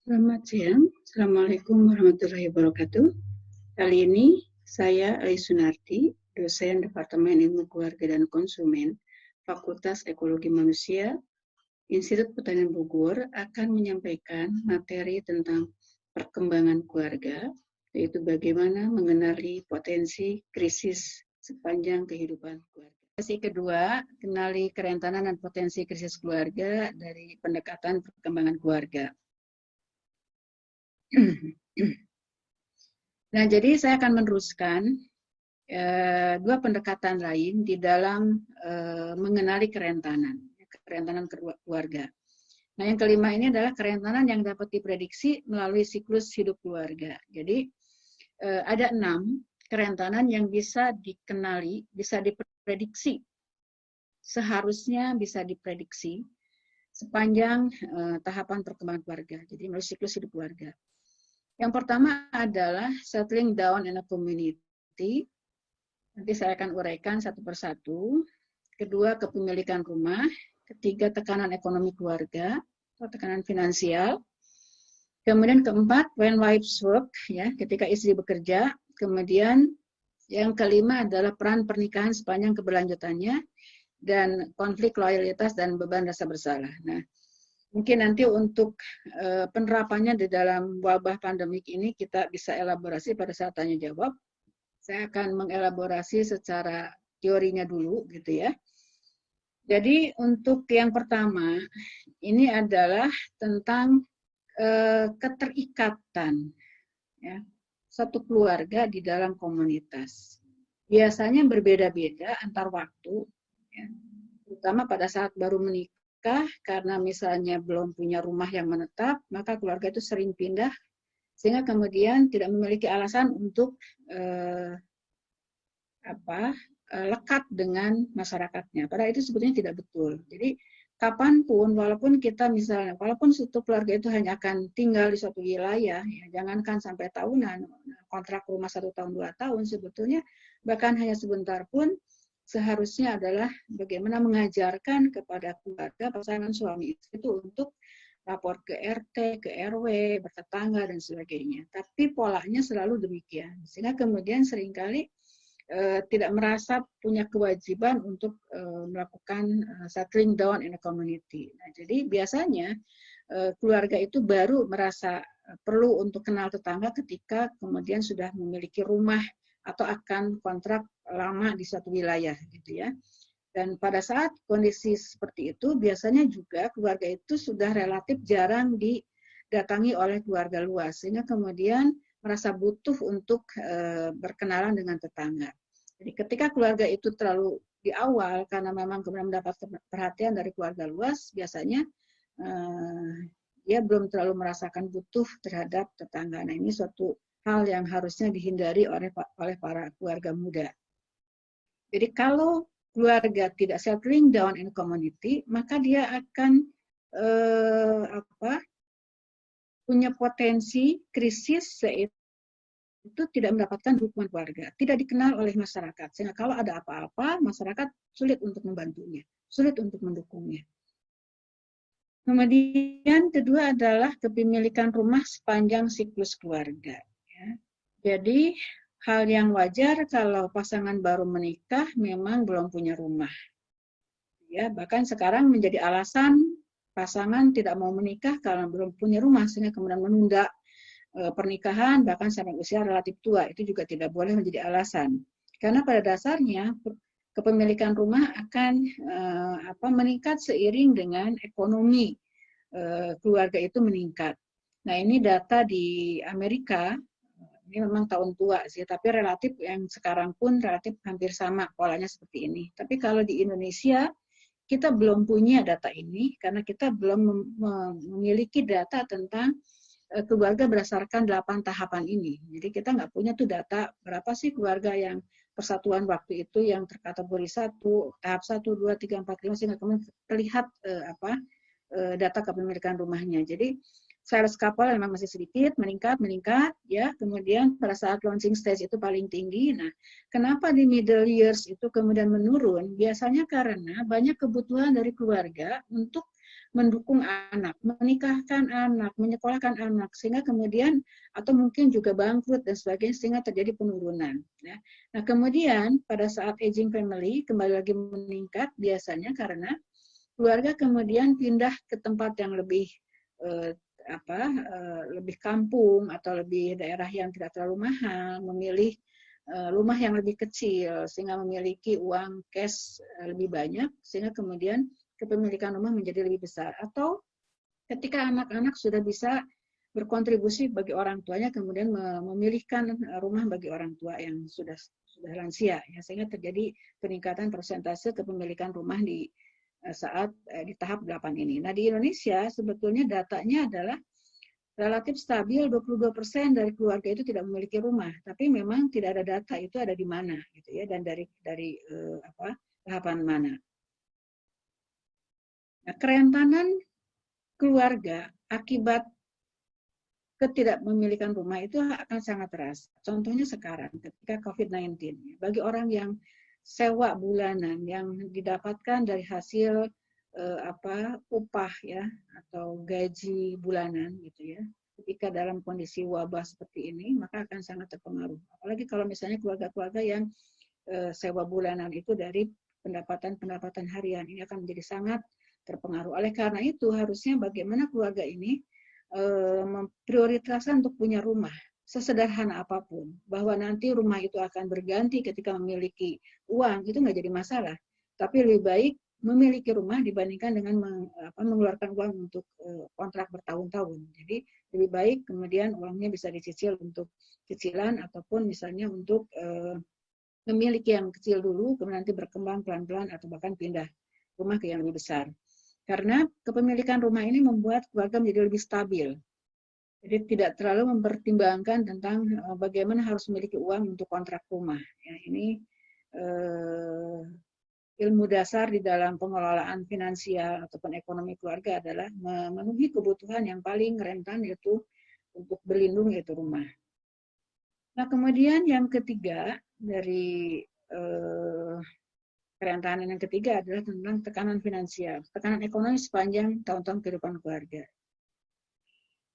Selamat siang, Assalamualaikum warahmatullahi wabarakatuh. Kali ini saya Ali Sunarti, dosen Departemen Ilmu Keluarga dan Konsumen, Fakultas Ekologi Manusia, Institut Pertanian Bogor akan menyampaikan materi tentang perkembangan keluarga, yaitu bagaimana mengenali potensi krisis sepanjang kehidupan keluarga. Sesi kedua, kenali kerentanan dan potensi krisis keluarga dari pendekatan perkembangan keluarga. Nah, jadi saya akan meneruskan dua pendekatan lain di dalam mengenali kerentanan keluarga. Nah, yang kelima ini adalah kerentanan yang dapat diprediksi melalui siklus hidup keluarga. Jadi, ada 6 kerentanan yang bisa dikenali, bisa diprediksi, seharusnya bisa diprediksi sepanjang tahapan perkembangan keluarga. Jadi, melalui siklus hidup keluarga. Yang pertama adalah settling down in a community. Nanti saya akan uraikan satu persatu. Kedua, kepemilikan rumah. Ketiga, tekanan ekonomi keluarga atau tekanan finansial. Kemudian keempat, when wives work, ya, ketika istri bekerja. Kemudian yang kelima adalah peran pernikahan sepanjang keberlanjutannya dan konflik loyalitas dan beban rasa bersalah. Nah, mungkin nanti untuk penerapannya di dalam wabah pandemik ini kita bisa elaborasi pada saat tanya jawab. Saya akan mengelaborasi secara teorinya dulu gitu ya. Jadi untuk yang pertama ini adalah tentang keterikatan ya, satu keluarga di dalam komunitas. Biasanya berbeda-beda antar waktu, ya, terutama pada saat baru menikah, karena misalnya belum punya rumah yang menetap, maka keluarga itu sering pindah, sehingga kemudian tidak memiliki alasan untuk lekat dengan masyarakatnya. Padahal itu sebetulnya tidak betul. Jadi kapanpun, walaupun kita misalnya, walaupun satu keluarga itu hanya akan tinggal di suatu wilayah, ya, jangankan sampai tahunan, kontrak rumah 1 tahun 2 tahun sebetulnya, bahkan hanya sebentar pun, seharusnya adalah bagaimana mengajarkan kepada keluarga pasangan suami istri itu untuk lapor ke RT, ke RW, bertetangga dan sebagainya. Tapi polanya selalu demikian, sehingga kemudian seringkali tidak merasa punya kewajiban untuk melakukan settling down in a community. Nah, jadi biasanya keluarga itu baru merasa perlu untuk kenal tetangga ketika kemudian sudah memiliki rumah atau akan kontrak lama di suatu wilayah gitu ya. Dan pada saat kondisi seperti itu biasanya juga keluarga itu sudah relatif jarang didatangi oleh keluarga luas, sehingga kemudian merasa butuh untuk berkenalan dengan tetangga. Jadi ketika keluarga itu terlalu di awal karena memang kemudian mendapat perhatian dari keluarga luas, biasanya dia belum terlalu merasakan butuh terhadap tetangga. Nah, ini suatu hal yang harusnya dihindari oleh para keluarga muda. Jadi kalau keluarga tidak settling down in community, maka dia akan punya potensi krisis, itu tidak mendapatkan dukungan keluarga, tidak dikenal oleh masyarakat. Sehingga kalau ada apa-apa, masyarakat sulit untuk membantunya, sulit untuk mendukungnya. Kemudian kedua adalah kepemilikan rumah sepanjang siklus keluarga. Ya. Jadi hal yang wajar kalau pasangan baru menikah memang belum punya rumah. Ya, bahkan sekarang menjadi alasan pasangan tidak mau menikah karena belum punya rumah, sehingga kemudian menunda pernikahan bahkan sampai usia relatif tua. Itu juga tidak boleh menjadi alasan. Karena pada dasarnya kepemilikan rumah akan meningkat seiring dengan ekonomi keluarga itu meningkat. Nah, ini data di Amerika, ini memang tahun tua sih, tapi relatif yang sekarang pun relatif hampir sama polanya seperti ini. Tapi kalau di Indonesia kita belum punya data ini karena kita belum memiliki data tentang keluarga berdasarkan 8 tahapan ini. Jadi kita nggak punya tuh data berapa sih keluarga yang persatuan waktu itu yang terkategori 1, tahap 1, 2, 3, 4, 5, sehingga kemudian terlihat data kepemilikan rumahnya. Jadi sales couple memang masih sedikit, meningkat, ya. Kemudian pada saat launching stage itu paling tinggi. Nah, kenapa di middle years itu kemudian menurun? Biasanya karena banyak kebutuhan dari keluarga untuk mendukung anak, menikahkan anak, menyekolahkan anak, sehingga kemudian atau mungkin juga bangkrut dan sebagainya, sehingga terjadi penurunan. Ya. Nah, kemudian pada saat aging family kembali lagi meningkat biasanya karena keluarga kemudian pindah ke tempat yang lebih lebih kampung atau lebih daerah yang tidak terlalu mahal, memilih rumah yang lebih kecil sehingga memiliki uang cash lebih banyak, sehingga kemudian kepemilikan rumah menjadi lebih besar. Atau ketika anak-anak sudah bisa berkontribusi bagi orang tuanya, kemudian memilihkan rumah bagi orang tua yang sudah lansia, ya, sehingga terjadi peningkatan persentase kepemilikan rumah di saat di tahap 8 ini. Nah, di Indonesia sebetulnya datanya adalah relatif stabil, 22% dari keluarga itu tidak memiliki rumah, tapi memang tidak ada data itu ada di mana gitu ya, dan dari tahapan mana. Nah, kerentanan keluarga akibat ketidakmemilikan rumah itu akan sangat terasa. Contohnya sekarang ketika COVID-19, bagi orang yang sewa bulanan yang didapatkan dari hasil upah ya atau gaji bulanan gitu ya. Ketika dalam kondisi wabah seperti ini, maka akan sangat terpengaruh. Apalagi kalau misalnya keluarga-keluarga yang sewa bulanan itu dari pendapatan harian, ini akan menjadi sangat terpengaruh. Oleh karena itu, harusnya bagaimana keluarga ini memprioritaskan untuk punya rumah, sesederhana apapun, bahwa nanti rumah itu akan berganti ketika memiliki uang, itu nggak jadi masalah. Tapi lebih baik memiliki rumah dibandingkan dengan mengeluarkan uang untuk kontrak bertahun-tahun. Jadi lebih baik kemudian uangnya bisa dicicil untuk cicilan ataupun misalnya untuk memiliki yang kecil dulu, kemudian nanti berkembang pelan-pelan atau bahkan pindah rumah ke yang lebih besar. Karena kepemilikan rumah ini membuat keluarga menjadi lebih stabil. Jadi tidak terlalu mempertimbangkan tentang bagaimana harus memiliki uang untuk kontrak rumah. Ya, ini ilmu dasar di dalam pengelolaan finansial ataupun ekonomi keluarga adalah memenuhi kebutuhan yang paling rentan, yaitu untuk berlindung, yaitu rumah. Nah, kemudian yang ketiga dari kerentanan yang ketiga adalah tentang tekanan finansial, tekanan ekonomi sepanjang tahun-tahun kehidupan keluarga.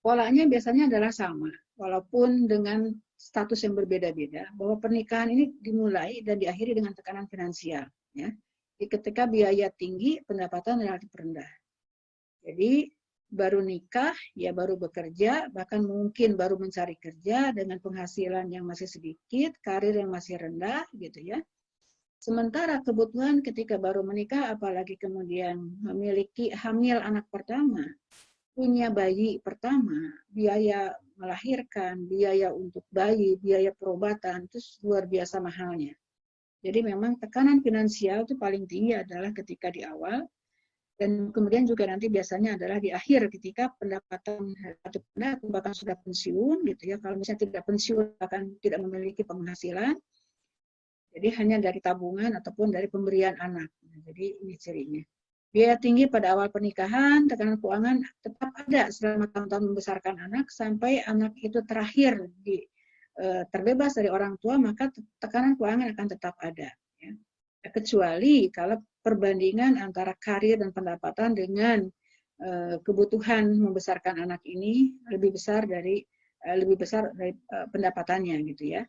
Polanya biasanya adalah sama, walaupun dengan status yang berbeda-beda, bahwa pernikahan ini dimulai dan diakhiri dengan tekanan finansial. Ya. Jadi ketika biaya tinggi, pendapatan relatif rendah. Jadi baru nikah, ya baru bekerja, bahkan mungkin baru mencari kerja dengan penghasilan yang masih sedikit, karir yang masih rendah, gitu ya. Sementara kebutuhan ketika baru menikah, apalagi kemudian memiliki hamil anak pertama, punya bayi pertama, biaya melahirkan, biaya untuk bayi, biaya perobatan, itu luar biasa mahalnya. Jadi memang tekanan finansial itu paling tinggi adalah ketika di awal, dan kemudian juga nanti biasanya adalah di akhir ketika pendapatan atau bahkan sudah pensiun, gitu ya. Kalau misalnya tidak pensiun, bahkan tidak memiliki penghasilan, jadi hanya dari tabungan ataupun dari pemberian anak. Nah, jadi ini cirinya. Biaya tinggi pada awal pernikahan, tekanan keuangan tetap ada selama tahun-tahun membesarkan anak, sampai anak itu terakhir terbebas dari orang tua, maka tekanan keuangan akan tetap ada. Ya. Kecuali kalau perbandingan antara karir dan pendapatan dengan kebutuhan membesarkan anak ini lebih besar dari pendapatannya, gitu ya.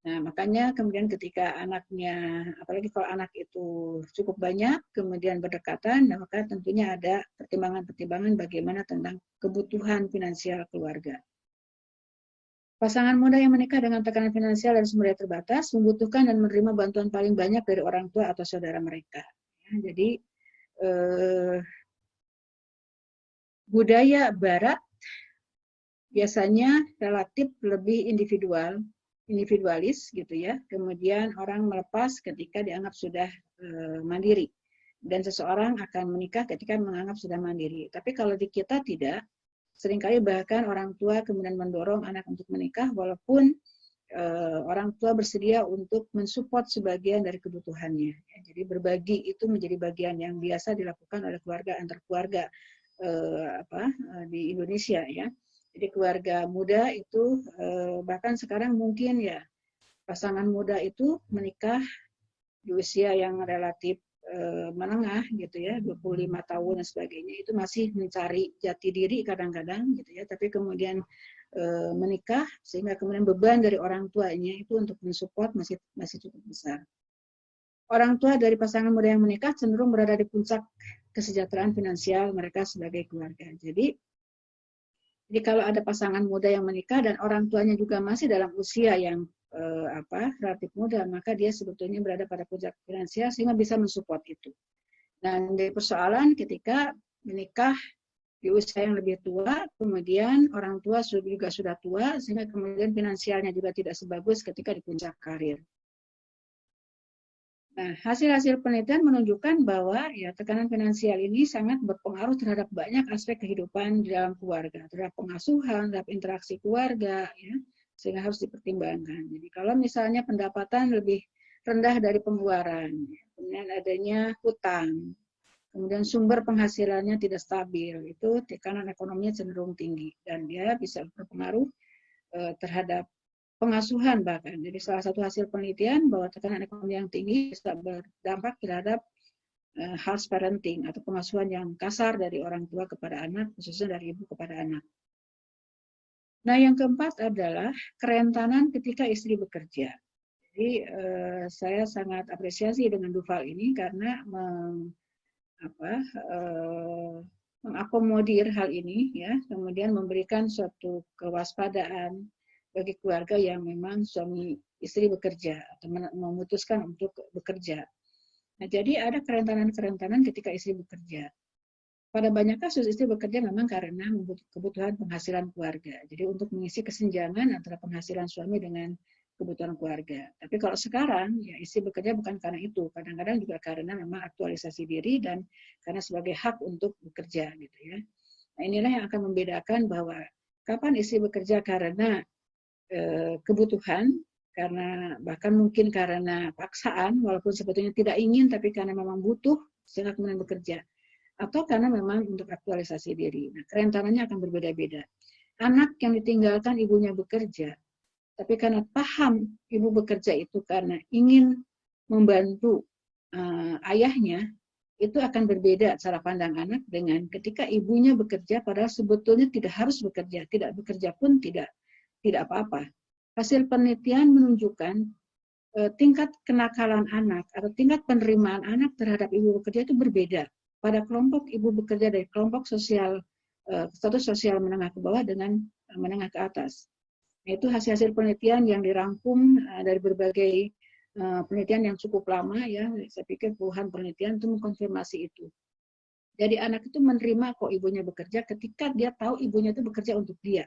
Nah, makanya kemudian ketika anaknya, apalagi kalau anak itu cukup banyak, kemudian berdekatan, nah maka tentunya ada pertimbangan-pertimbangan bagaimana tentang kebutuhan finansial keluarga. Pasangan muda yang menikah dengan tekanan finansial dan sumber daya terbatas membutuhkan dan menerima bantuan paling banyak dari orang tua atau saudara mereka. Ya, jadi budaya Barat biasanya relatif lebih individualis gitu ya. Kemudian orang melepas ketika dianggap sudah mandiri, dan seseorang akan menikah ketika menganggap sudah mandiri. Tapi kalau di kita tidak, seringkali bahkan orang tua kemudian mendorong anak untuk menikah walaupun orang tua bersedia untuk mensupport sebagian dari kebutuhannya. Jadi berbagi itu menjadi bagian yang biasa dilakukan oleh keluarga antar keluarga di Indonesia ya. Jadi keluarga muda itu bahkan sekarang mungkin ya pasangan muda itu menikah di usia yang relatif menengah gitu ya, 25 tahun dan sebagainya, itu masih mencari jati diri kadang-kadang gitu ya, tapi kemudian menikah sehingga kemudian beban dari orang tuanya itu untuk mensupport masih cukup besar. Orang tua dari pasangan muda yang menikah cenderung berada di puncak kesejahteraan finansial mereka sebagai keluarga. Jadi kalau ada pasangan muda yang menikah dan orang tuanya juga masih dalam usia yang relatif muda, maka dia sebetulnya berada pada puncak finansial sehingga bisa mensupport itu. Dan dari persoalan ketika menikah di usia yang lebih tua, kemudian orang tua juga sudah tua, sehingga kemudian finansialnya juga tidak sebagus ketika di puncak karir. Nah, hasil-hasil penelitian menunjukkan bahwa ya tekanan finansial ini sangat berpengaruh terhadap banyak aspek kehidupan di dalam keluarga, terhadap pengasuhan, terhadap interaksi keluarga, ya, sehingga harus dipertimbangkan. Jadi kalau misalnya pendapatan lebih rendah dari pengeluaran, kemudian adanya hutang, kemudian sumber penghasilannya tidak stabil, itu tekanan ekonominya cenderung tinggi dan dia bisa berpengaruh terhadap pengasuhan bahkan. Jadi salah satu hasil penelitian bahwa tekanan ekonomi yang tinggi bisa berdampak terhadap harsh parenting atau pengasuhan yang kasar dari orang tua kepada anak, khususnya dari ibu kepada anak. Nah, yang keempat adalah kerentanan ketika istri bekerja. Jadi saya sangat apresiasi dengan Duval ini karena mengakomodir hal ini, ya, kemudian memberikan suatu kewaspadaan bagi keluarga yang memang suami istri bekerja atau memutuskan untuk bekerja. Nah, jadi ada kerentanan-kerentanan ketika istri bekerja. Pada banyak kasus istri bekerja memang karena kebutuhan penghasilan keluarga. Jadi untuk mengisi kesenjangan antara penghasilan suami dengan kebutuhan keluarga. Tapi kalau sekarang, ya istri bekerja bukan karena itu. Kadang-kadang juga karena memang aktualisasi diri dan karena sebagai hak untuk bekerja, gitu ya. Nah, inilah yang akan membedakan bahwa kapan istri bekerja karena kebutuhan, karena bahkan mungkin karena paksaan, walaupun sebetulnya tidak ingin, tapi karena memang butuh, sehingga kemudian bekerja. Atau karena memang untuk aktualisasi diri. Nah, kerentanannya akan berbeda-beda. Anak yang ditinggalkan ibunya bekerja, tapi karena paham ibu bekerja itu karena ingin membantu ayahnya, itu akan berbeda cara pandang anak dengan ketika ibunya bekerja padahal sebetulnya tidak harus bekerja, tidak bekerja pun tidak apa-apa. Hasil penelitian menunjukkan tingkat kenakalan anak atau tingkat penerimaan anak terhadap ibu bekerja itu berbeda pada kelompok ibu bekerja dari kelompok sosial status sosial menengah ke bawah dengan menengah ke atas. Itu hasil-hasil penelitian yang dirangkum dari berbagai penelitian yang cukup lama, ya, saya pikir puluhan penelitian itu mengkonfirmasi itu. Jadi anak itu menerima kok ibunya bekerja ketika dia tahu ibunya itu bekerja untuk dia.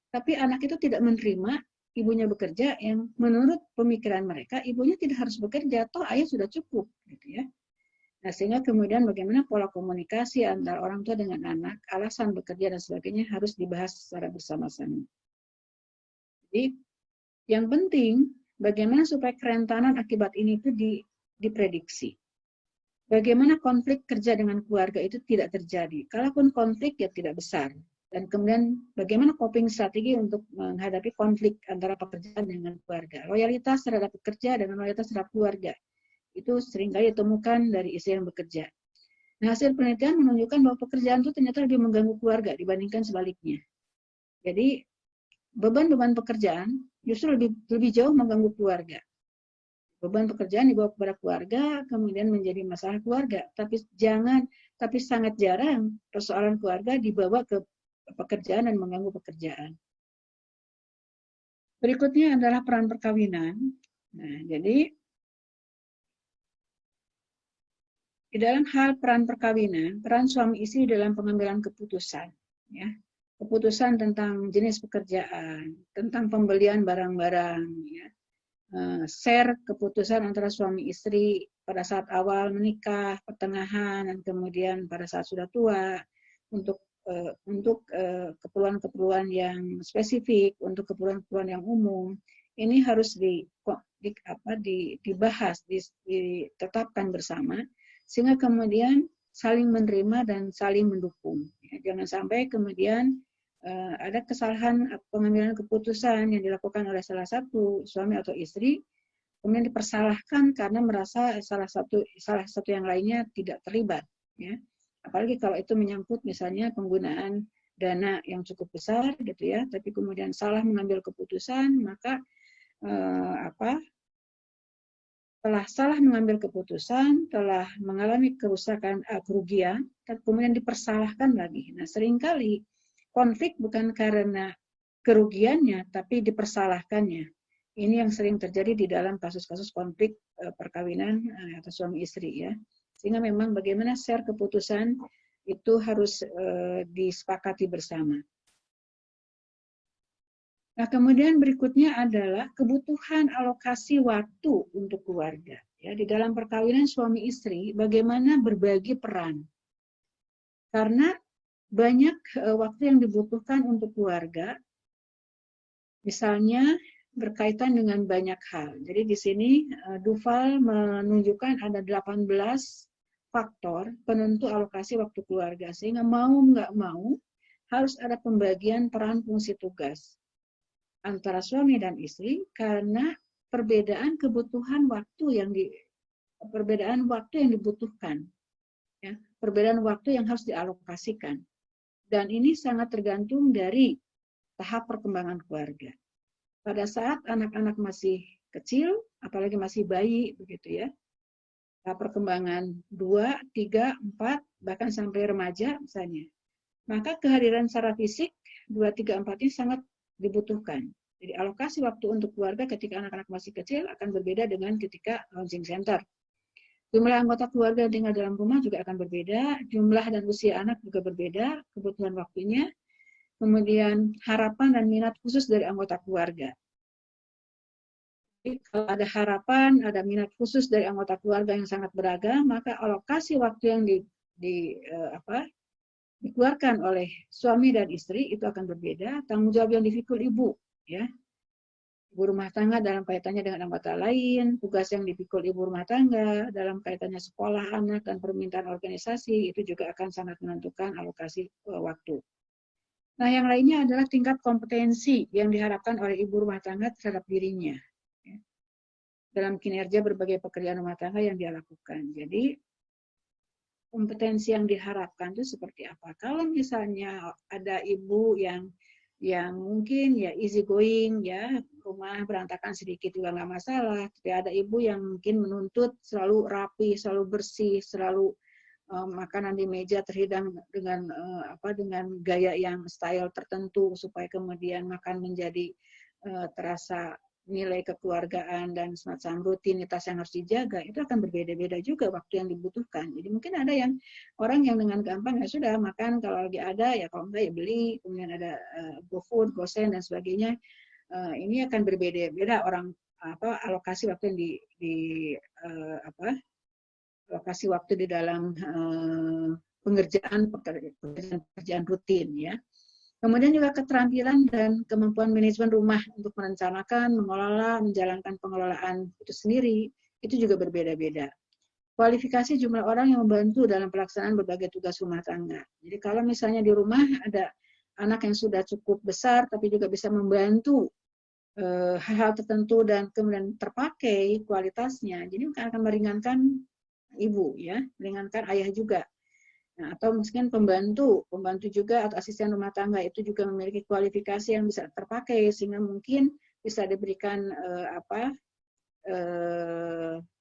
Tapi anak itu tidak menerima ibunya bekerja yang menurut pemikiran mereka ibunya tidak harus bekerja, toh ayah sudah cukup, gitu ya. Nah, sehingga kemudian bagaimana pola komunikasi antara orang tua dengan anak, alasan bekerja dan sebagainya harus dibahas secara bersama-sama. Jadi yang penting bagaimana supaya kerentanan akibat ini itu diprediksi. Bagaimana konflik kerja dengan keluarga itu tidak terjadi. Kalaupun konflik ya tidak besar. Dan kemudian bagaimana coping strategi untuk menghadapi konflik antara pekerjaan dengan keluarga. Loyalitas terhadap pekerja dan loyalitas terhadap keluarga. Itu seringkali ditemukan dari istri yang bekerja. Nah, hasil penelitian menunjukkan bahwa pekerjaan itu ternyata lebih mengganggu keluarga dibandingkan sebaliknya. Jadi beban-beban pekerjaan justru lebih jauh mengganggu keluarga. Beban pekerjaan dibawa kepada keluarga, kemudian menjadi masalah keluarga. Tapi sangat jarang persoalan keluarga dibawa ke pekerjaan dan mengganggu pekerjaan. Berikutnya adalah peran perkawinan. Nah, jadi di dalam hal peran perkawinan, peran suami istri dalam pengambilan keputusan, ya, keputusan tentang jenis pekerjaan, tentang pembelian barang-barang, ya, share keputusan antara suami istri pada saat awal menikah, pertengahan, dan kemudian pada saat sudah tua, untuk keperluan-keperluan yang spesifik, untuk keperluan-keperluan yang umum, ini harus dibahas, ditetapkan bersama, sehingga kemudian saling menerima dan saling mendukung. Ya, jangan sampai kemudian ada kesalahan pengambilan keputusan yang dilakukan oleh salah satu suami atau istri, kemudian dipersalahkan karena merasa salah satu yang lainnya tidak terlibat, ya. Apalagi kalau itu menyangkut misalnya penggunaan dana yang cukup besar, gitu ya, tapi kemudian salah mengambil keputusan, maka telah salah mengambil keputusan, telah mengalami kerugian, dan kemudian dipersalahkan lagi. Nah, seringkali konflik bukan karena kerugiannya, tapi dipersalahkannya. Ini yang sering terjadi di dalam kasus-kasus konflik perkawinan atau suami istri, ya. Sehingga memang bagaimana share keputusan itu harus disepakati bersama. Nah, kemudian berikutnya adalah kebutuhan alokasi waktu untuk keluarga. Ya, di dalam perkawinan suami istri, bagaimana berbagi peran. Karena banyak waktu yang dibutuhkan untuk keluarga, misalnya berkaitan dengan banyak hal. Jadi di sini Duval menunjukkan ada 18 faktor penentu alokasi waktu keluarga. Sehingga mau nggak mau harus ada pembagian peran fungsi tugas antara suami dan istri karena perbedaan kebutuhan waktu perbedaan waktu yang dibutuhkan, ya, perbedaan waktu yang harus dialokasikan, dan ini sangat tergantung dari tahap perkembangan keluarga. Pada saat anak-anak masih kecil, apalagi masih bayi, begitu ya, tahap perkembangan 2, 3, 4, bahkan sampai remaja misalnya, maka kehadiran secara fisik 2, 3, 4 ini sangat dibutuhkan. Jadi alokasi waktu untuk keluarga ketika anak-anak masih kecil akan berbeda dengan ketika launching center. Jumlah anggota keluarga yang tinggal dalam rumah juga akan berbeda, jumlah dan usia anak juga berbeda, kebutuhan waktunya, kemudian harapan dan minat khusus dari anggota keluarga. Jadi kalau ada harapan, ada minat khusus dari anggota keluarga yang sangat beragam, maka alokasi waktu yang dikeluarkan oleh suami dan istri itu akan berbeda. Tanggung jawab yang dipikul ibu, ya, ibu rumah tangga dalam kaitannya dengan anggota lain, tugas yang dipikul ibu rumah tangga dalam kaitannya sekolah anak dan permintaan organisasi itu juga akan sangat menentukan alokasi waktu. Nah, yang lainnya adalah tingkat kompetensi yang diharapkan oleh ibu rumah tangga terhadap dirinya, ya, dalam kinerja berbagai pekerjaan rumah tangga yang dia lakukan. Jadi kompetensi yang diharapkan itu seperti apa? Kalau misalnya ada ibu yang mungkin ya easy going, ya, rumah berantakan sedikit juga nggak masalah. Tapi ada ibu yang mungkin menuntut selalu rapi, selalu bersih, selalu makanan di meja terhidang dengan dengan gaya yang style tertentu supaya kemudian makan menjadi terasa nilai kekeluargaan dan semacam rutinitas yang harus dijaga, itu akan berbeda-beda juga waktu yang dibutuhkan. Jadi mungkin ada yang orang yang dengan gampang ya sudah makan kalau lagi ada, ya kalau enggak ya beli, kemudian ada GoFood, GoSend dan sebagainya. Ini akan berbeda-beda orang alokasi waktu yang alokasi waktu di dalam pekerjaan rutin, ya. Kemudian juga keterampilan dan kemampuan manajemen rumah untuk merencanakan, mengelola, menjalankan pengelolaan itu sendiri, itu juga berbeda-beda. Kualifikasi jumlah orang yang membantu dalam pelaksanaan berbagai tugas rumah tangga. Jadi kalau misalnya di rumah ada anak yang sudah cukup besar, tapi juga bisa membantu hal-hal tertentu dan kemudian terpakai kualitasnya, jadi akan meringankan ibu, ya, meringankan ayah juga. Nah, atau mungkin pembantu juga atau asisten rumah tangga itu juga memiliki kualifikasi yang bisa terpakai sehingga mungkin bisa diberikan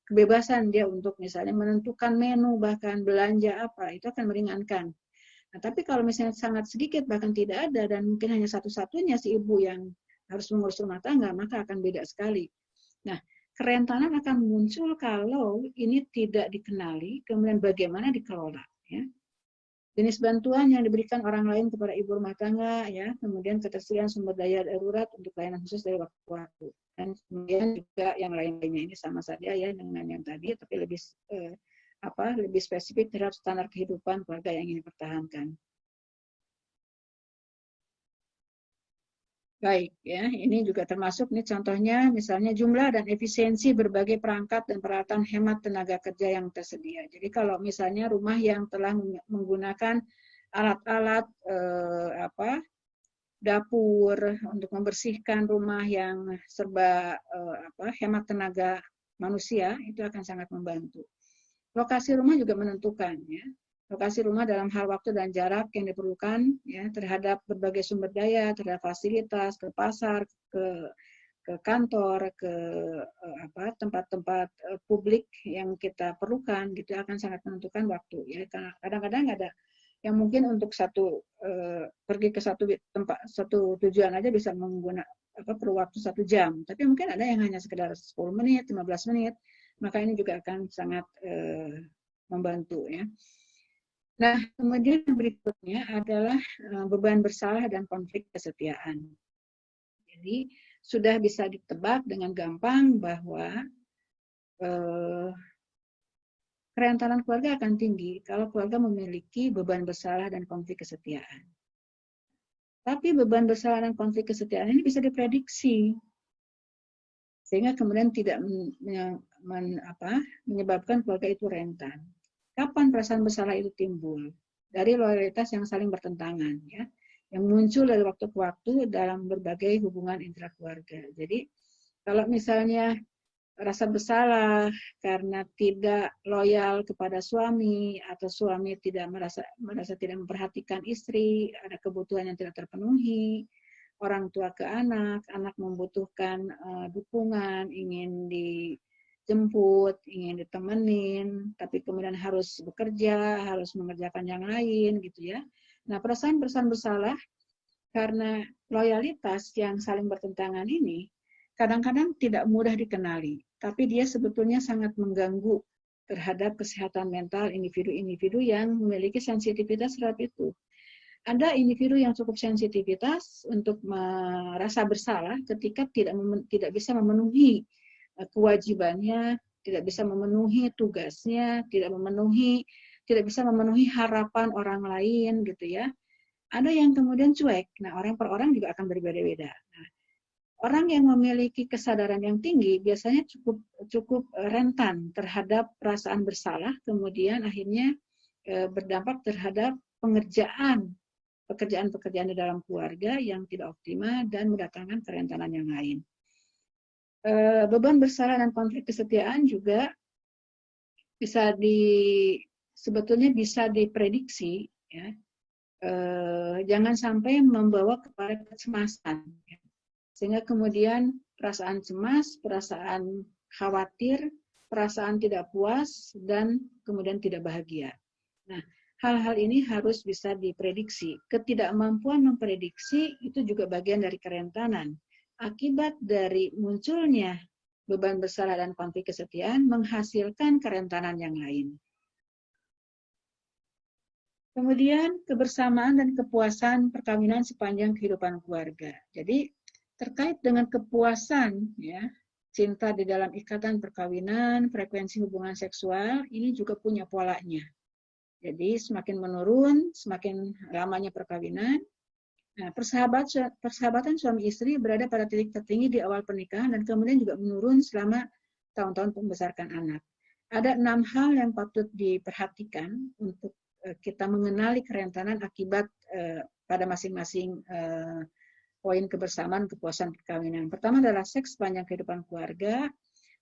kebebasan dia untuk misalnya menentukan menu, bahkan belanja apa, itu akan meringankan. Nah, tapi kalau misalnya sangat sedikit bahkan tidak ada dan mungkin hanya satu-satunya si ibu yang harus mengurus rumah tangga, maka akan beda sekali. Nah, kerentanan akan muncul kalau ini tidak dikenali, kemudian bagaimana dikelola, ya. Jenis bantuan yang diberikan orang lain kepada ibu rumah tangga, ya, kemudian ketersediaan sumber daya darurat untuk pelayanan khusus dari waktu ke waktu, dan kemudian juga yang lain-lainnya ini sama saja ya dengan yang tadi, tapi lebih lebih spesifik terhadap standar kehidupan keluarga yang ingin dipertahankan. Baik, ya, ini juga termasuk nih contohnya misalnya jumlah dan efisiensi berbagai perangkat dan peralatan hemat tenaga kerja yang tersedia. Jadi kalau misalnya rumah yang telah menggunakan alat-alat dapur, untuk membersihkan rumah yang serba hemat tenaga manusia, itu akan sangat membantu. Lokasi rumah juga menentukan, ya. Lokasi rumah dalam hal waktu dan jarak yang diperlukan, ya, terhadap berbagai sumber daya, terhadap fasilitas, ke pasar, ke kantor, ke tempat-tempat publik yang kita perlukan, gitu akan sangat menentukan waktu. Ya, kadang-kadang ada yang mungkin untuk pergi ke satu tempat, satu tujuan aja bisa menggunakan perlu waktu 1 jam, tapi mungkin ada yang hanya sekedar 10 menit, 15 menit, maka ini juga akan sangat membantu, ya. Nah, kemudian berikutnya adalah beban bersalah dan konflik kesetiaan. Jadi sudah bisa ditebak dengan gampang bahwa kerentanan keluarga akan tinggi kalau keluarga memiliki beban bersalah dan konflik kesetiaan. Tapi beban bersalah dan konflik kesetiaan ini bisa diprediksi, sehingga kemudian tidak menyebabkan keluarga itu rentan. Kapan perasaan bersalah itu timbul? Dari loyalitas yang saling bertentangan, ya, yang muncul dari waktu ke waktu dalam berbagai hubungan intrakeluarga. Jadi kalau misalnya rasa bersalah karena tidak loyal kepada suami, atau suami tidak merasa tidak memperhatikan istri, ada kebutuhan yang tidak terpenuhi, orang tua ke anak membutuhkan dukungan, ingin dijemput, ingin ditemenin, tapi kemudian harus bekerja, harus mengerjakan yang lain, gitu ya. Nah, perasaan bersalah karena loyalitas yang saling bertentangan ini kadang-kadang tidak mudah dikenali, tapi dia sebetulnya sangat mengganggu terhadap kesehatan mental individu-individu yang memiliki sensitivitas terhadap itu. Ada individu yang cukup sensitivitas untuk merasa bersalah ketika tidak bisa memenuhi kewajibannya, tidak bisa memenuhi tugasnya, tidak bisa memenuhi harapan orang lain, gitu ya. Ada yang kemudian cuek. Nah, orang per orang juga akan berbeda-beda. Nah, orang yang memiliki kesadaran yang tinggi biasanya cukup rentan terhadap perasaan bersalah, kemudian akhirnya berdampak terhadap pekerjaan-pekerjaan di dalam keluarga yang tidak optimal dan mendatangkan kerentanan yang lain. Beban bersalah dan konflik kesetiaan juga sebetulnya bisa diprediksi, ya. Jangan sampai membawa kepada kecemasan, ya. Sehingga kemudian perasaan cemas, perasaan khawatir, perasaan tidak puas, dan kemudian tidak bahagia. Nah, hal-hal ini harus bisa diprediksi. Ketidakmampuan memprediksi itu juga bagian dari kerentanan. Akibat dari munculnya beban bersalah dan konflik kesetiaan menghasilkan kerentanan yang lain. Kemudian kebersamaan dan kepuasan perkawinan sepanjang kehidupan keluarga. Jadi terkait dengan kepuasan, ya, cinta di dalam ikatan perkawinan, frekuensi hubungan seksual ini juga punya polanya. Jadi semakin menurun, semakin lamanya perkawinan. Nah, persahabatan suami istri berada pada titik tertinggi di awal pernikahan dan kemudian juga menurun selama tahun-tahun membesarkan anak. Ada 6 hal yang patut diperhatikan untuk kita mengenali kerentanan akibat pada masing-masing poin kebersamaan kepuasan perkawinan. Pertama adalah seks sepanjang kehidupan keluarga.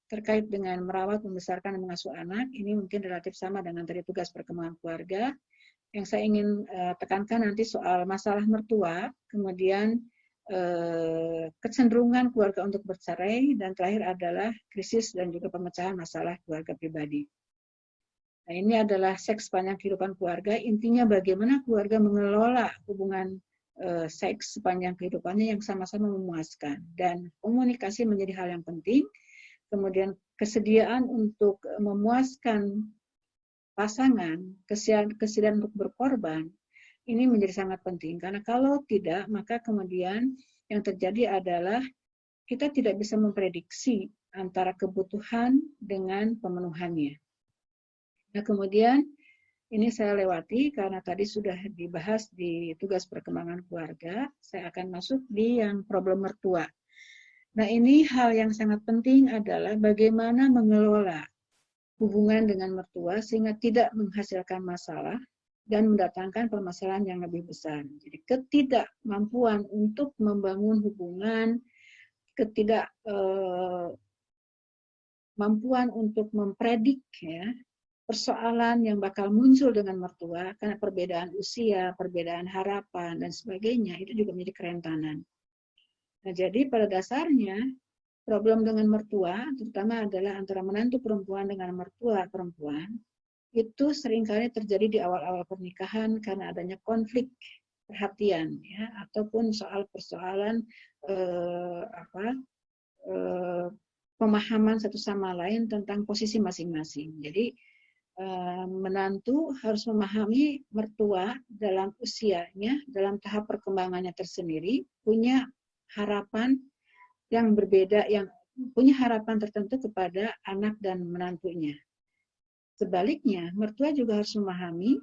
Terkait dengan merawat, membesarkan, dan mengasuh anak, ini mungkin relatif sama dengan tadi tugas perkembangan keluarga. Yang saya ingin tekankan nanti soal masalah mertua, kemudian kecenderungan keluarga untuk bercerai, dan terakhir adalah krisis dan juga pemecahan masalah keluarga pribadi. Nah, ini adalah seks sepanjang kehidupan keluarga. Intinya bagaimana keluarga mengelola hubungan seks sepanjang kehidupannya yang sama-sama memuaskan. Dan komunikasi menjadi hal yang penting. Kemudian kesediaan untuk memuaskan pasangan, kesediaan untuk berkorban, ini menjadi sangat penting. Karena kalau tidak, maka kemudian yang terjadi adalah kita tidak bisa memprediksi antara kebutuhan dengan pemenuhannya. Nah, kemudian ini saya lewati karena tadi sudah dibahas di tugas perkembangan keluarga, saya akan masuk di yang problem mertua. Nah, ini hal yang sangat penting adalah bagaimana mengelola hubungan dengan mertua sehingga tidak menghasilkan masalah, dan mendatangkan permasalahan yang lebih besar. Jadi ketidakmampuan untuk membangun hubungan, ketidakmampuan untuk mempredik ya, persoalan yang bakal muncul dengan mertua karena perbedaan usia, perbedaan harapan dan sebagainya itu juga menjadi kerentanan. Nah, jadi pada dasarnya problem dengan mertua terutama adalah antara menantu perempuan dengan mertua perempuan itu seringkali terjadi di awal-awal pernikahan karena adanya konflik perhatian ya ataupun soal persoalan pemahaman satu sama lain tentang posisi masing-masing. Jadi menantu harus memahami mertua dalam usianya, dalam tahap perkembangannya tersendiri, punya harapan yang berbeda, yang punya harapan tertentu kepada anak dan menantunya. Sebaliknya, mertua juga harus memahami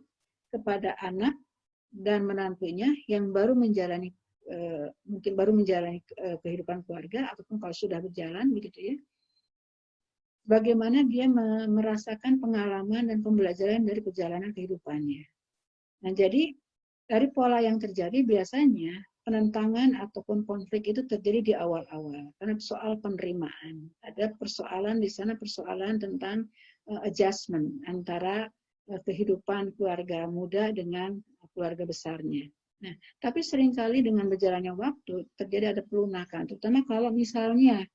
kepada anak dan menantunya yang baru menjalani mungkin baru menjalani kehidupan keluarga ataupun kalau sudah berjalan begitu ya. Bagaimana dia merasakan pengalaman dan pembelajaran dari perjalanan kehidupannya. Nah, jadi dari pola yang terjadi biasanya penentangan ataupun konflik itu terjadi di awal-awal karena soal penerimaan. Ada persoalan di sana, persoalan tentang adjustment antara kehidupan keluarga muda dengan keluarga besarnya. Nah, tapi seringkali dengan berjalannya waktu terjadi ada pelunakan, terutama kalau misalnya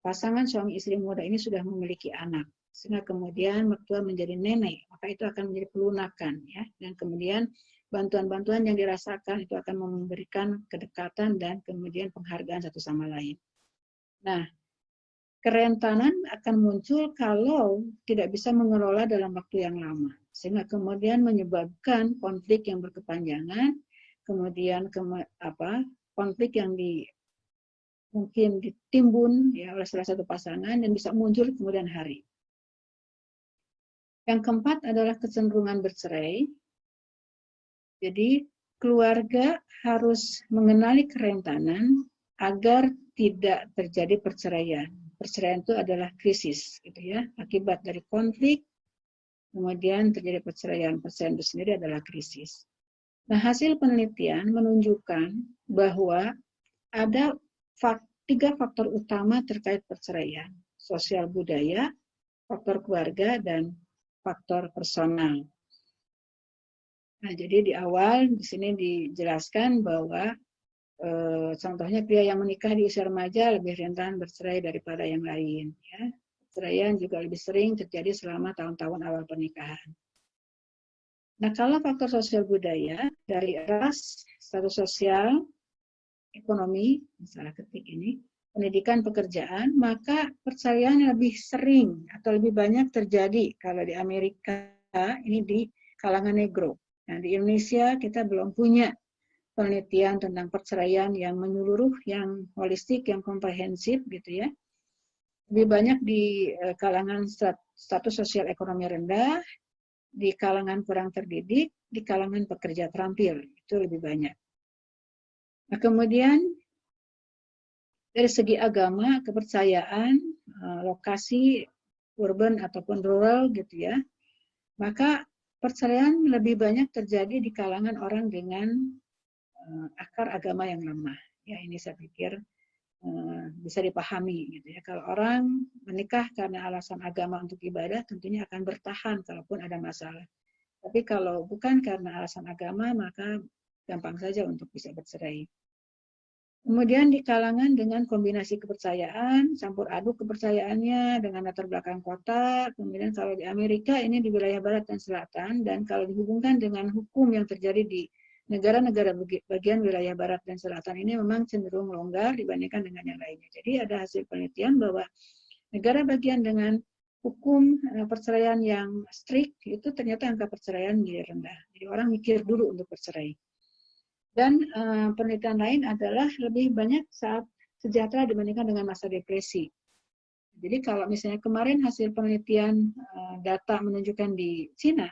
pasangan suami istri muda ini sudah memiliki anak, sehingga kemudian mertua menjadi nenek, maka itu akan menjadi pelunakan ya, dan kemudian bantuan-bantuan yang dirasakan itu akan memberikan kedekatan dan kemudian penghargaan satu sama lain. Nah, kerentanan akan muncul kalau tidak bisa mengelola dalam waktu yang lama, sehingga kemudian menyebabkan konflik yang berkepanjangan, kemudian konflik yang mungkin ditimbun ya oleh salah satu pasangan dan bisa muncul kemudian hari. Yang keempat adalah kecenderungan bercerai. Jadi keluarga harus mengenali kerentanan agar tidak terjadi perceraian. Perceraian itu adalah krisis, gitu ya, akibat dari konflik. Kemudian terjadi perceraian. Perceraian itu sendiri adalah krisis. Nah, hasil penelitian menunjukkan bahwa ada 3 faktor utama terkait perceraian: sosial budaya, faktor keluarga, dan faktor personal. Nah, jadi di awal di sini dijelaskan bahwa contohnya pria yang menikah di usia remaja lebih rentan bercerai daripada yang lain. Ya. Perceraian juga lebih sering terjadi selama tahun-tahun awal pernikahan. Nah, kalau faktor sosial budaya dari ras, status sosial, ekonomi, misalnya ketik ini, pendidikan, pekerjaan, maka perceraian lebih sering atau lebih banyak terjadi kalau di Amerika ini di kalangan negro. Nah, di Indonesia kita belum punya penelitian tentang perceraian yang menyeluruh, yang holistik, yang komprehensif gitu ya. Lebih banyak di kalangan status sosial ekonomi rendah, di kalangan kurang terdidik, di kalangan pekerja terampil, itu lebih banyak. Nah, kemudian dari segi agama, kepercayaan, lokasi urban ataupun rural gitu ya, maka perceraian lebih banyak terjadi di kalangan orang dengan akar agama yang lemah. Ya, ini saya pikir bisa dipahami gitu ya. Kalau orang menikah karena alasan agama untuk ibadah, tentunya akan bertahan kalaupun ada masalah. Tapi kalau bukan karena alasan agama, maka gampang saja untuk bisa bercerai. Kemudian di kalangan dengan kombinasi kepercayaan, campur aduk kepercayaannya dengan latar belakang kota. Kemudian kalau di Amerika ini di wilayah barat dan selatan, dan kalau dihubungkan dengan hukum yang terjadi di negara-negara bagian wilayah barat dan selatan ini memang cenderung longgar dibandingkan dengan yang lainnya. Jadi ada hasil penelitian bahwa negara bagian dengan hukum perceraian yang strict itu ternyata angka perceraian jadi rendah. Jadi orang mikir dulu untuk bercerai. Dan penelitian lain adalah lebih banyak saat sejahtera dibandingkan dengan masa depresi. Jadi kalau misalnya kemarin hasil penelitian data menunjukkan di Cina,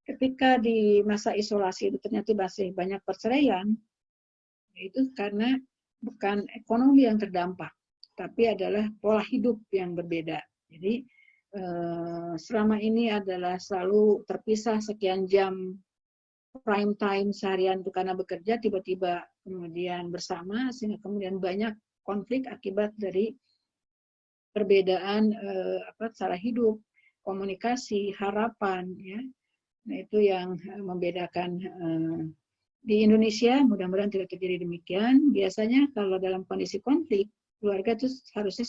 ketika di masa isolasi itu ternyata masih banyak perceraian, itu karena bukan ekonomi yang terdampak, tapi adalah pola hidup yang berbeda. Jadi selama ini adalah selalu terpisah sekian jam prime time seharian itu karena bekerja, tiba-tiba kemudian bersama, sehingga kemudian banyak konflik akibat dari perbedaan cara hidup, komunikasi, harapan, ya. Nah, itu yang membedakan di Indonesia. Mudah-mudahan tidak terjadi demikian. Biasanya kalau dalam kondisi konflik, keluarga itu harusnya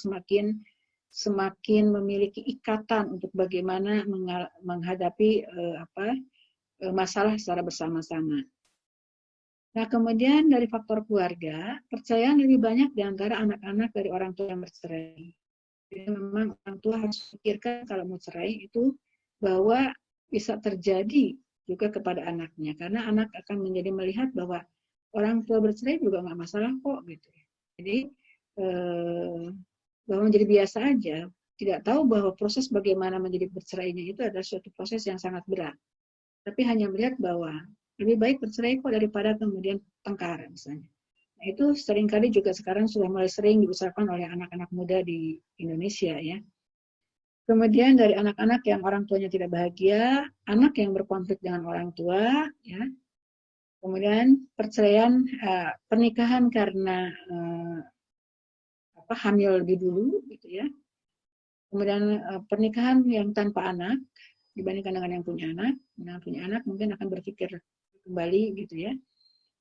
semakin memiliki ikatan untuk bagaimana menghadapi masalah secara bersama-sama. Nah, kemudian dari faktor keluarga, percayaan lebih banyak di antara anak-anak dari orang tua yang bercerai. Jadi memang orang tua harus pikirkan kalau mau cerai itu bahwa bisa terjadi juga kepada anaknya, karena anak akan menjadi melihat bahwa orang tua bercerai juga nggak masalah kok gitu. Jadi bahwa menjadi biasa aja, tidak tahu bahwa proses bagaimana menjadi bercerainya itu adalah suatu proses yang sangat berat. Tapi hanya melihat bahwa lebih baik bercerai kok daripada kemudian tengkar misalnya. Nah, itu seringkali juga sekarang sudah mulai sering diusahakan oleh anak-anak muda di Indonesia, ya. Kemudian dari anak-anak yang orang tuanya tidak bahagia, anak yang berkonflik dengan orang tua, ya. Kemudian perceraian, pernikahan karena hamil lebih dulu, gitu ya. Kemudian pernikahan yang tanpa anak dibandingkan dengan yang punya anak. Nah, punya anak mungkin akan berpikir kembali, gitu ya.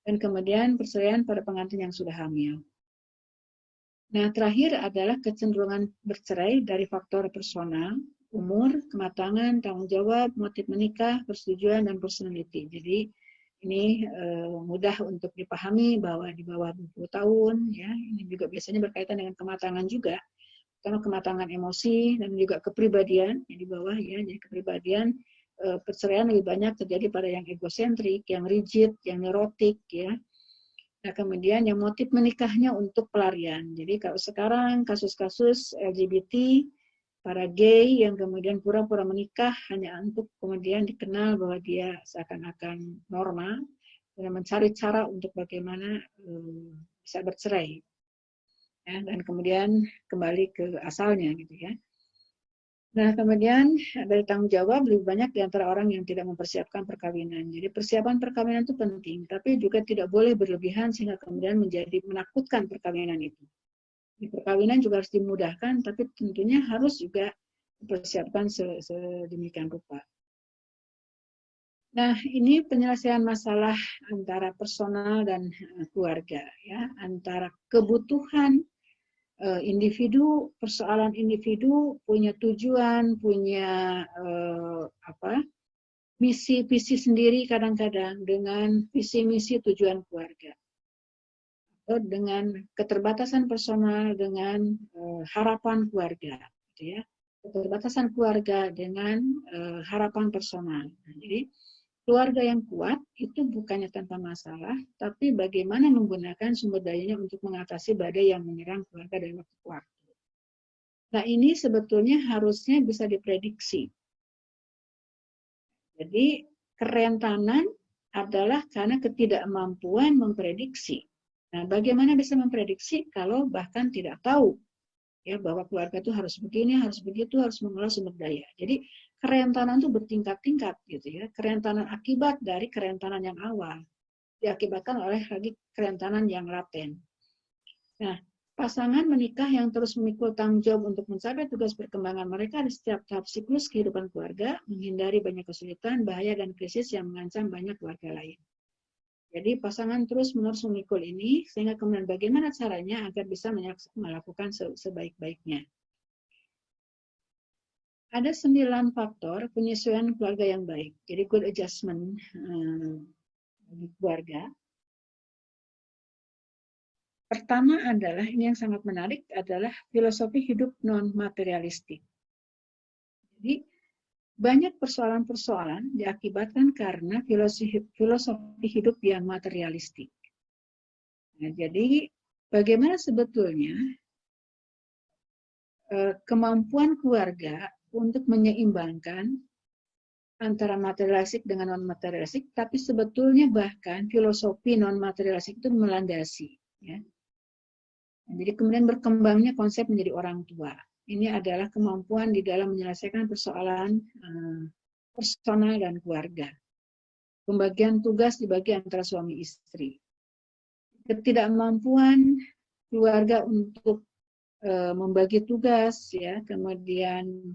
Dan kemudian perceraian pada pengantin yang sudah hamil. Nah, terakhir adalah kecenderungan bercerai dari faktor personal, umur, kematangan, tanggung jawab, motif menikah, persetujuan, dan personality. Jadi ini mudah untuk dipahami bahwa di bawah 20 tahun, ya, ini juga biasanya berkaitan dengan kematangan juga, karena kematangan emosi dan juga kepribadian yang di bawah, ya. Jadi kepribadian, perceraian lebih banyak terjadi pada yang egosentrik, yang rigid, yang neurotik, ya. Nah, kemudian yang motif menikahnya untuk pelarian. Jadi kalau sekarang kasus-kasus LGBT, para gay yang kemudian pura-pura menikah hanya untuk kemudian dikenal bahwa dia seakan-akan normal, dan mencari cara untuk bagaimana bisa bercerai, ya, dan kemudian kembali ke asalnya, gitu ya. Nah, kemudian dari tanggung jawab lebih banyak di antara orang yang tidak mempersiapkan perkawinan. Jadi persiapan perkawinan itu penting, tapi juga tidak boleh berlebihan sehingga kemudian menjadi menakutkan perkawinan itu. Di perkawinan juga harus dimudahkan, tapi tentunya harus juga dipersiapkan sedemikian rupa. Nah, ini penyelesaian masalah antara personal dan keluarga, ya, antara kebutuhan individu, persoalan individu punya tujuan, punya misi-visi sendiri kadang-kadang dengan visi misi tujuan keluarga, atau dengan keterbatasan personal dengan harapan keluarga, gitu ya. Keterbatasan keluarga dengan harapan personal. Nah, jadi keluarga yang kuat itu bukannya tanpa masalah, tapi bagaimana menggunakan sumber dayanya untuk mengatasi badai yang menyerang keluarga dari waktu ke waktu. Nah, ini sebetulnya harusnya bisa diprediksi. Jadi, kerentanan adalah karena ketidakmampuan memprediksi. Nah, bagaimana bisa memprediksi kalau bahkan tidak tahu, ya, bahwa keluarga itu harus begini, harus begitu, harus mengelola sumber daya. Jadi kerentanan itu bertingkat-tingkat, gitu ya. Kerentanan akibat dari kerentanan yang awal diakibatkan oleh lagi kerentanan yang laten. Nah, pasangan menikah yang terus memikul tanggung jawab untuk mencapai tugas perkembangan mereka di setiap tahap siklus kehidupan keluarga, menghindari banyak kesulitan, bahaya, dan krisis yang mengancam banyak keluarga lain. Jadi pasangan terus-menerus memikul ini, sehingga kemudian bagaimana caranya agar bisa melakukan sebaik-baiknya. Ada 9 faktor penyesuaian keluarga yang baik. Jadi good adjustment bagi keluarga. Pertama adalah, ini yang sangat menarik, adalah filosofi hidup non-materialistik. Jadi banyak persoalan-persoalan diakibatkan karena filosofi hidup yang materialistik. Nah, jadi bagaimana sebetulnya kemampuan keluarga untuk menyeimbangkan antara materialistik dengan non-materialistik, tapi sebetulnya bahkan filosofi non-materialistik itu melandasi. Ya. Jadi kemudian berkembangnya konsep menjadi orang tua. ini adalah kemampuan di dalam menyelesaikan persoalan personal dan keluarga. Pembagian tugas dibagi antara suami istri. Ketidakmampuan keluarga untuk membagi tugas, ya, kemudian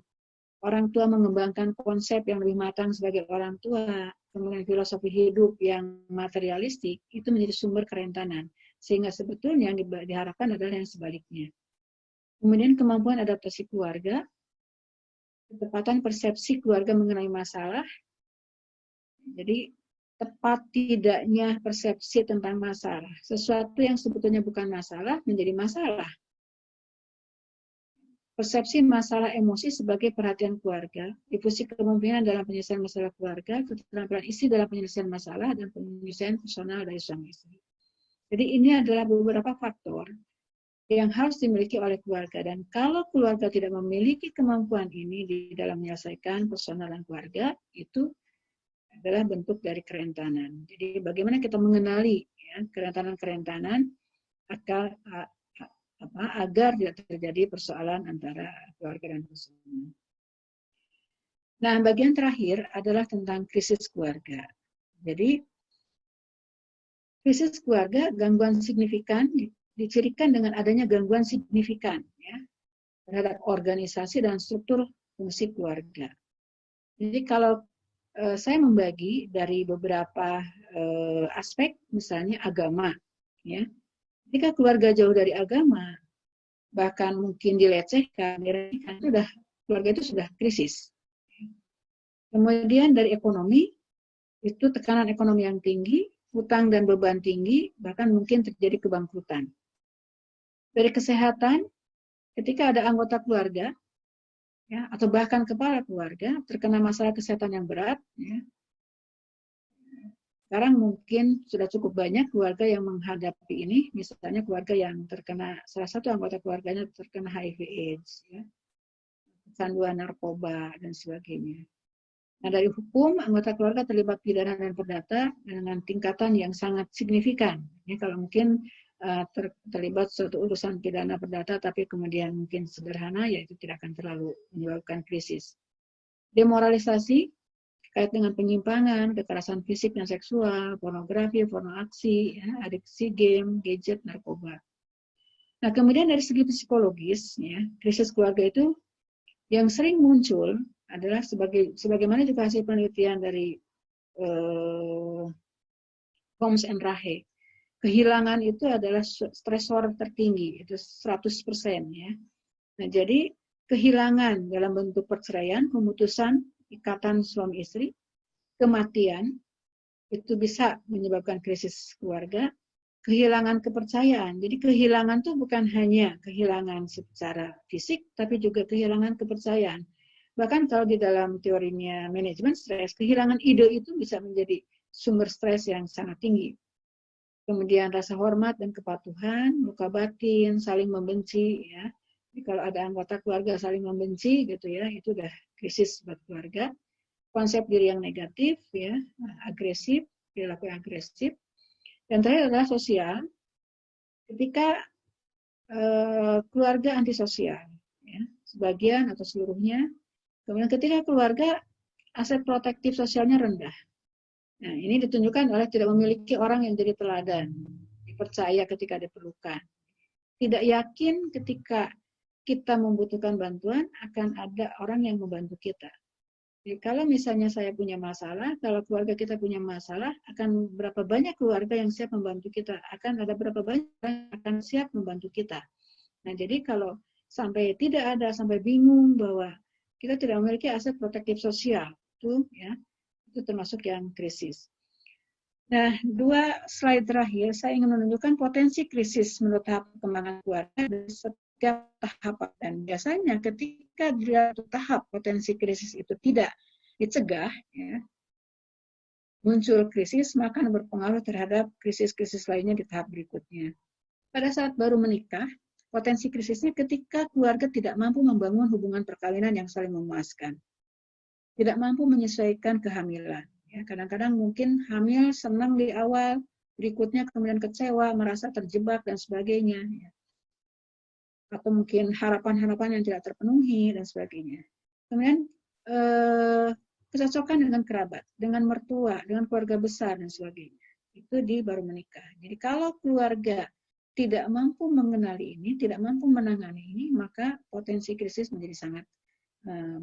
orang tua mengembangkan konsep yang lebih matang sebagai orang tua, kemudian filosofi hidup yang materialistik, itu menjadi sumber kerentanan. Sehingga sebetulnya yang diharapkan adalah yang sebaliknya. Kemudian kemampuan adaptasi keluarga, ketepatan persepsi keluarga mengenai masalah. Jadi tepat tidaknya persepsi tentang masalah. Sesuatu yang sebetulnya bukan masalah menjadi masalah. Persepsi masalah emosi sebagai perhatian keluarga, difusi kemungkinan dalam penyelesaian masalah keluarga, keterampilan istri dalam penyelesaian masalah, dan penyelesaian personal dari suami istri. Jadi ini adalah beberapa faktor yang harus dimiliki oleh keluarga. Dan kalau keluarga tidak memiliki kemampuan ini di dalam menyelesaikan personal dan keluarga, itu adalah bentuk dari kerentanan. Jadi bagaimana kita mengenali, ya, kerentanan-kerentanan agar tidak terjadi persoalan antara keluarga dan pasangan. Nah, bagian terakhir adalah tentang krisis keluarga. Jadi, krisis keluarga, gangguan signifikan, dicirikan dengan adanya gangguan signifikan, ya, terhadap organisasi dan struktur fungsi keluarga. Jadi, kalau saya membagi dari beberapa aspek, misalnya agama, ya. Jika keluarga jauh dari agama, bahkan mungkin dilecehkan, keluarga itu sudah krisis. Kemudian dari ekonomi, itu tekanan ekonomi yang tinggi, hutang dan beban tinggi, bahkan mungkin terjadi kebangkrutan. Dari kesehatan, ketika ada anggota keluarga, ya, atau bahkan kepala keluarga terkena masalah kesehatan yang berat, ya, sekarang mungkin sudah cukup banyak keluarga yang menghadapi ini, misalnya keluarga yang terkena, salah satu anggota keluarganya terkena HIV/AIDS, ya, kecanduan narkoba, dan sebagainya. Nah, dari hukum, anggota keluarga terlibat pidana dan perdata dengan tingkatan yang sangat signifikan. Ya, kalau mungkin terlibat suatu urusan pidana perdata, tapi kemudian mungkin sederhana, ya itu tidak akan terlalu menyebabkan krisis. Demoralisasi, terkait dengan penyimpangan, kekerasan fisik dan seksual, pornografi, pornoaksi, ya, adiksi game, gadget, narkoba. Nah, kemudian dari segi psikologis, ya, krisis keluarga itu yang sering muncul adalah sebagaimana juga hasil penelitian dari Holmes and Rahe. Kehilangan itu adalah stresor tertinggi, itu 100%, ya. Nah, jadi kehilangan dalam bentuk perceraian, pemutusan ikatan suami istri, kematian, itu bisa menyebabkan krisis keluarga, kehilangan kepercayaan. Jadi kehilangan itu bukan hanya kehilangan secara fisik, tapi juga kehilangan kepercayaan. Bahkan kalau di dalam teorinya manajemen stres, kehilangan ide itu bisa menjadi sumber stres yang sangat tinggi. Kemudian rasa hormat dan kepatuhan, luka batin, saling membenci, ya. Jadi kalau ada anggota keluarga saling membenci gitu, ya, itu udah krisis buat keluarga. Konsep diri yang negatif, ya, agresif, perilaku yang agresif. Dan terakhir adalah sosial. Ketika keluarga antisosial, ya, sebagian atau seluruhnya. Kemudian ketika keluarga aset protektif sosialnya rendah. Nah, ini ditunjukkan oleh tidak memiliki orang yang jadi teladan, dipercaya ketika diperlukan. Tidak yakin ketika kita membutuhkan bantuan akan ada orang yang membantu kita. Jadi kalau misalnya saya punya masalah, kalau keluarga kita punya masalah, akan berapa banyak keluarga yang siap membantu kita, akan ada berapa banyak yang akan siap membantu kita. Nah, jadi kalau sampai tidak ada, sampai bingung bahwa kita tidak memiliki aset protektif sosial, itu termasuk yang krisis. Nah, 2 slide terakhir, saya ingin menunjukkan potensi krisis menurut tahap perkembangan keluarga dari setiap tahapan. Dan biasanya ketika di tahap potensi krisis itu tidak dicegah, ya, muncul krisis, maka berpengaruh terhadap krisis-krisis lainnya di tahap berikutnya. Pada saat baru menikah, potensi krisisnya ketika keluarga tidak mampu membangun hubungan perkawinan yang saling memuaskan. Tidak mampu menyesuaikan kehamilan. Ya, kadang-kadang mungkin hamil senang di awal, berikutnya kemudian kecewa, merasa terjebak, dan sebagainya. Ya. atau mungkin harapan-harapan yang tidak terpenuhi dan sebagainya. Kemudian kecocokan dengan kerabat, dengan mertua, dengan keluarga besar dan sebagainya. Itu di baru menikah. Jadi kalau keluarga tidak mampu mengenali ini, tidak mampu menangani ini, maka potensi krisis menjadi sangat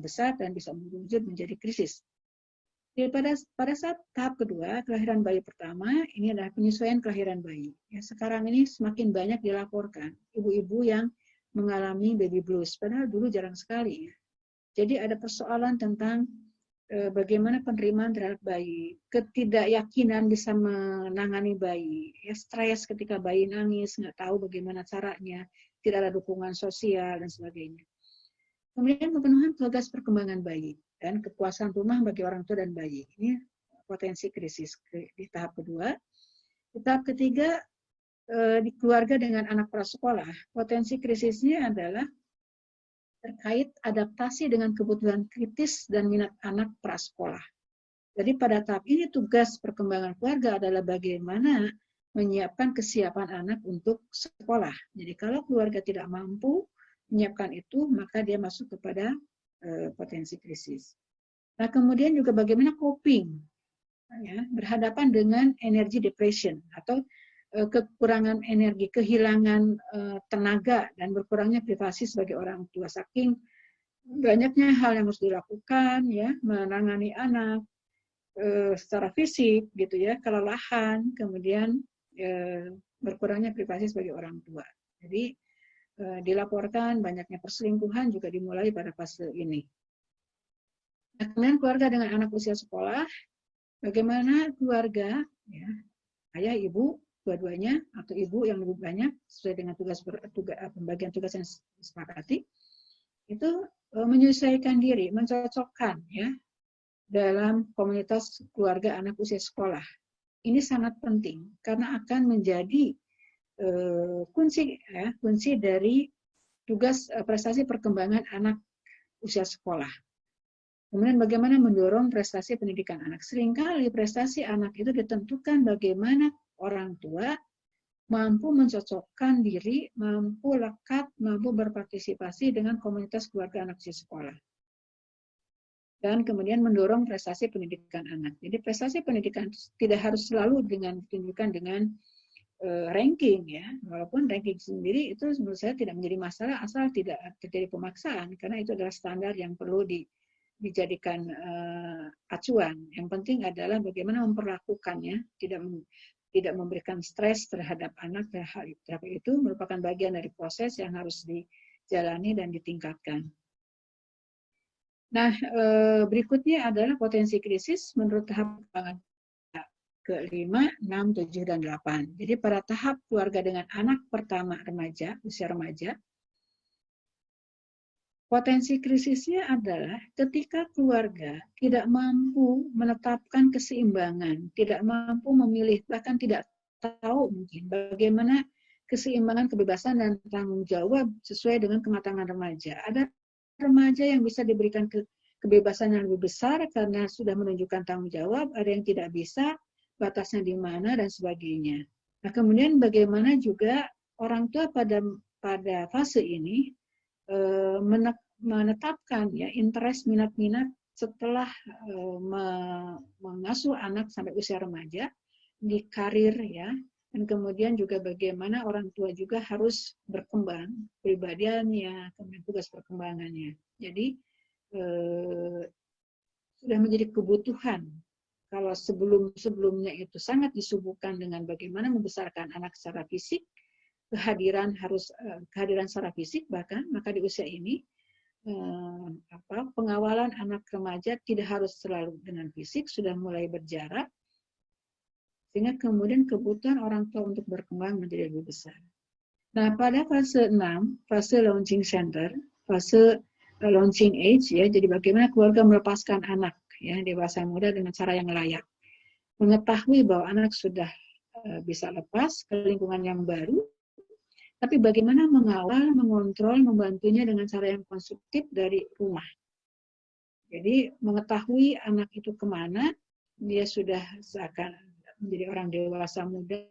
besar dan bisa berwujud menjadi krisis. Jadi pada saat tahap kedua, kelahiran bayi pertama, ini adalah penyesuaian kelahiran bayi. Ya, sekarang ini semakin banyak dilaporkan ibu-ibu yang mengalami baby blues, padahal dulu jarang sekali. Ya. Jadi ada persoalan tentang bagaimana penerimaan terhadap bayi, ketidakyakinan bisa menangani bayi, ya, stres ketika bayi nangis, nggak tahu bagaimana caranya, tidak ada dukungan sosial dan sebagainya. Kemudian pemenuhan tugas perkembangan bayi dan kepuasan rumah bagi orang tua dan bayi. Ini potensi krisis di tahap kedua. Di tahap ketiga, di keluarga dengan anak prasekolah, potensi krisisnya adalah terkait adaptasi dengan kebutuhan kritis dan minat anak prasekolah. Jadi pada tahap ini tugas perkembangan keluarga adalah bagaimana menyiapkan kesiapan anak untuk sekolah. Jadi kalau keluarga tidak mampu menyiapkan itu, maka dia masuk kepada potensi krisis. Nah, kemudian juga bagaimana coping, ya, berhadapan dengan energy depression atau kekurangan energi, kehilangan tenaga dan berkurangnya privasi sebagai orang tua, saking banyaknya hal yang harus dilakukan, ya, menangani anak secara fisik, gitu ya, kelelahan, kemudian berkurangnya privasi sebagai orang tua. Jadi dilaporkan banyaknya perselingkuhan juga dimulai pada fase ini. Nah, kemudian keluarga dengan anak usia sekolah, bagaimana keluarga, ya, ayah, ibu, dua-duanya, atau ibu yang lebih banyak, sesuai dengan pembagian tugas yang disepakati, itu menyesuaikan diri, mencocokkan, ya, dalam komunitas keluarga anak usia sekolah. Ini sangat penting, karena akan menjadi kunci dari tugas prestasi perkembangan anak usia sekolah. Kemudian bagaimana mendorong prestasi pendidikan anak. Seringkali prestasi anak itu ditentukan bagaimana orang tua mampu mencocokkan diri, mampu lekat, mampu berpartisipasi dengan komunitas keluarga anak usia sekolah. Dan kemudian mendorong prestasi pendidikan anak. Jadi prestasi pendidikan tidak harus selalu ditunjukkan dengan ranking, ya, walaupun ranking sendiri itu menurut saya tidak menjadi masalah asal tidak terjadi pemaksaan, karena itu adalah standar yang perlu dijadikan acuan. Yang penting adalah bagaimana memperlakukannya, tidak memberikan stres terhadap anak. Terhadap itu merupakan bagian dari proses yang harus dijalani dan ditingkatkan. Nah, berikutnya adalah potensi krisis menurut tahap ke-5, 6, 7, dan 8. Jadi pada tahap keluarga dengan anak pertama remaja, usia remaja, potensi krisisnya adalah ketika keluarga tidak mampu menetapkan keseimbangan, tidak mampu memilih, bahkan tidak tahu mungkin bagaimana keseimbangan kebebasan dan tanggung jawab sesuai dengan kematangan remaja. Ada remaja yang bisa diberikan kebebasan yang lebih besar karena sudah menunjukkan tanggung jawab, ada yang tidak bisa, batasnya di mana, dan sebagainya. Nah, kemudian bagaimana juga orang tua pada fase ini menetapkan, ya, interest, minat-minat setelah mengasuh anak sampai usia remaja di karir, ya, dan kemudian juga bagaimana orang tua juga harus berkembang pribadiannya, kemudian tugas perkembangannya. Jadi sudah menjadi kebutuhan. Kalau sebelumnya itu sangat disuguhkan dengan bagaimana membesarkan anak secara fisik, kehadiran secara fisik bahkan, maka di usia ini pengawalan anak remaja tidak harus selalu dengan fisik, sudah mulai berjarak, sehingga kemudian kebutuhan orang tua untuk berkembang menjadi lebih besar. Nah, pada fase 6, fase launching center, fase launching age, ya, jadi bagaimana keluarga melepaskan anak, ya, dewasa muda dengan cara yang layak. Mengetahui bahwa anak sudah bisa lepas ke lingkungan yang baru, tapi bagaimana mengawal, mengontrol, membantunya dengan cara yang konstruktif dari rumah. Jadi mengetahui anak itu kemana, dia sudah seakan menjadi orang dewasa muda,